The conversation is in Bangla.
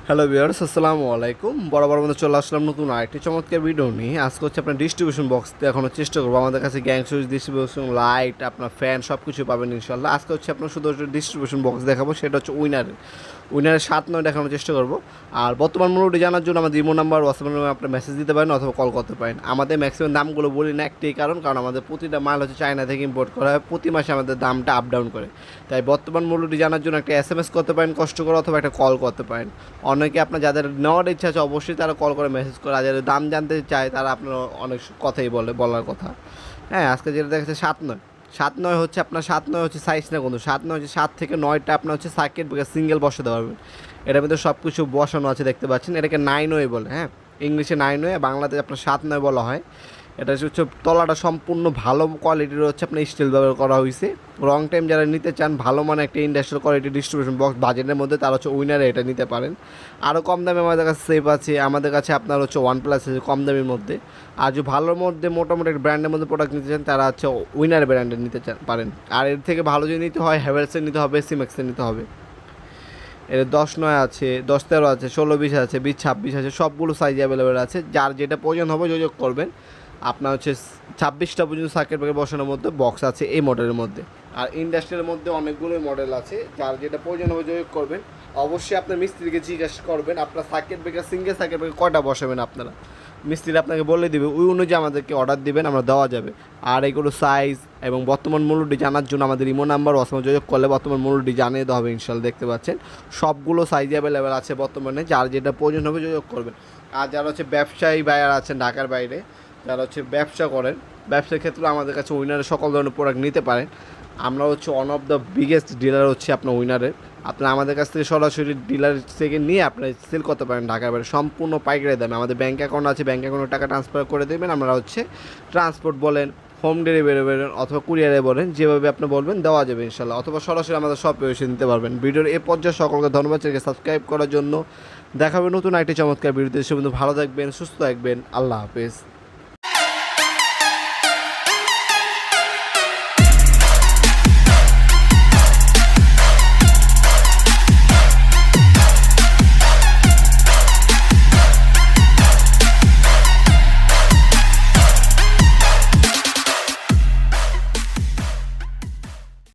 হ্যালো ভিউয়ার্স, আসসালামু আলাইকুম। বরাবর মধ্যে চলে আসলাম নতুন আরেকটি চমৎকার ভিডিও নিয়ে। আজকে হচ্ছে আপনার ডিস্ট্রিবিউশন বক্স দেখানোর চেষ্টা করবো। আমাদের কাছে গ্যাং সুইচ, ডিস্ট্রিবিউশন লাইট, আপনার ফ্যান সব কিছু পাবেন ইনশাল্লাহ। আজকে হচ্ছে আপনার শুধু ডিস্ট্রিবিউশন বক্স দেখাবো, সেটা হচ্ছে উইনারের 7-9 দেখানোর চেষ্টা করবো। আর বর্তমান মূল্যটি জানার জন্য আমাদের ইমো নাম্বার, হোয়াটসঅ্যাপ নাম্বার আপনার মেসেজ দিতে পারেন অথবা কল করতে পারেন। আমাদের ম্যাক্সিমাম দামগুলো বলি না একটাই কারণ আমাদের প্রতিটা মাল হচ্ছে চায়না থেকে ইম্পোর্ট করা হয়, প্রতি মাসে আমাদের দামটা আপ ডাউন করে। তাই বর্তমান মূল্যটি জানার জন্য একটা SMS করতে পারেন কষ্ট করে, অথবা একটা কল করতে পারেন। অনেকে আপনার যাদের নেওয়ার ইচ্ছা আছে অবশ্যই তারা কল করে মেসেজ করে, আর যাদের দাম জানতে চায় তারা আপনার অনেক কথাই বলার কথা। হ্যাঁ, আজকে যেটা দেখেছে 7-9 হচ্ছে আপনার 7-9 হচ্ছে সাইজ না, কিন্তু 7-9 হচ্ছে 7 থেকে 9টা আপনার হচ্ছে সার্কিট ব্রেকার সিঙ্গেল বসাতে পারবেন। এটার মধ্যে সব কিছু বসানো আছে দেখতে পাচ্ছেন। এটাকে 9-ওয়ে বলে, হ্যাঁ, ইংলিশে 9-ওয়ে, বাংলাতে আপনার 7-9 বলা হয়। এটা হচ্ছে তলাটা সম্পূর্ণ ভালো কোয়ালিটির হচ্ছে আপনার স্টিল ব্যবহার করা হয়েছে। লং টাইম যারা নিতে চান ভালো মানে একটা ইন্ডাস্ট্রিয়াল কোয়ালিটি ডিস্ট্রিবিউশন বক্স বাজেটের মধ্যে, তারা হচ্ছে উইনারে এটা নিতে পারেন। আরও কম দামে আমাদের কাছে সেফ আছে, আমাদের কাছে আপনার হচ্ছে OnePlus আছে কম দামের মধ্যে। আর যে ভালোর মধ্যে মোটামুটি একটা ব্র্যান্ডের মধ্যে প্রোডাক্ট নিতে চান তারা হচ্ছে উইনার ব্র্যান্ডের নিতে পারেন। আর এর থেকে ভালো যদি নিতে হয় হ্যাভেলসের নিতে হবে, সিমেক্সের নিতে হবে। এর 10-9 আছে, 10-13 আছে, 16-20 আছে, 20-26 আছে, সবগুলো সাইজ অ্যাভেলেবেল আছে। যার যেটা প্রয়োজন হবে যোগাযোগ করবেন। আপনার হচ্ছে 26টা পর্যন্ত সার্কিট ব্রেকার বসানোর মধ্যে বক্স আছে এই মডেলের মধ্যে। আর ইন্ডাস্ট্রিয়াল মধ্যে অনেকগুলোই মডেল আছে, যার যেটা প্রয়োজন হবে যোগাযোগ করবেন। অবশ্যই আপনার মিস্ত্রিকে জিজ্ঞাসা করবেন আপনার circuit breaker single circuit breaker কয়টা বসাবেন আপনারা। মিস্ত্রি আপনাকে বলে দেবে, ওই অনুযায়ী আমাদেরকে অর্ডার দিবেন, আমরা দেওয়া যাবে। আর এগুলো সাইজ এবং বর্তমান মূল্যটি জানার জন্য আমাদের ইমো নাম্বার হোয়াটসঅ্যাপে যোগাযোগ করলে বর্তমান মূল্যটি জানিয়ে দেওয়া হবে ইনশাল্লাহ। দেখতে পাচ্ছেন সবগুলো সাইজ অ্যাভেলেবেল আছে বর্তমানে, যার যেটা প্রয়োজন হবে যোগাযোগ করবেন। আর যারা হচ্ছে ব্যবসায়ী বায়ার আছেন ঢাকার বাইরে, যারা হচ্ছে ব্যবসা করেন, ব্যবসার ক্ষেত্রে আমাদের কাছে উইনারের সকল ধরনের প্রোডাক্ট নিতে পারেন। আমরা হচ্ছে one of the biggest dealer হচ্ছে আপনার উইনারের। আপনি আমাদের কাছ থেকে সরাসরি ডিলার থেকে নিয়ে আপনি সেল করতে পারেন ঢাকার বাইরে সম্পূর্ণ পাইকারি দামে। আমাদের ব্যাঙ্ক অ্যাকাউন্ট আছে, ব্যাঙ্ক অ্যাকাউন্টে টাকা ট্রান্সফার করে দেবেন। আমরা হচ্ছে ট্রান্সপোর্ট বলেন, হোম ডেলিভারি বলেন অথবা কুরিয়ারে বলেন, যেভাবে আপনি বলবেন দেওয়া যাবে ইনশাল্লাহ। অথবা সরাসরি আমাদের শপে এসে নিতে পারবেন। ভিডিওর এই পর্যায়ে সকলকে ধন্যবাদ, চ্যানেলকে সাবস্ক্রাইব করার জন্য। দেখাবে নতুন আরেকটি চমৎকার ভিডিওতে। সে বন্ধু ভালো থাকবেন, সুস্থ থাকবেন, আল্লাহ হাফেজ।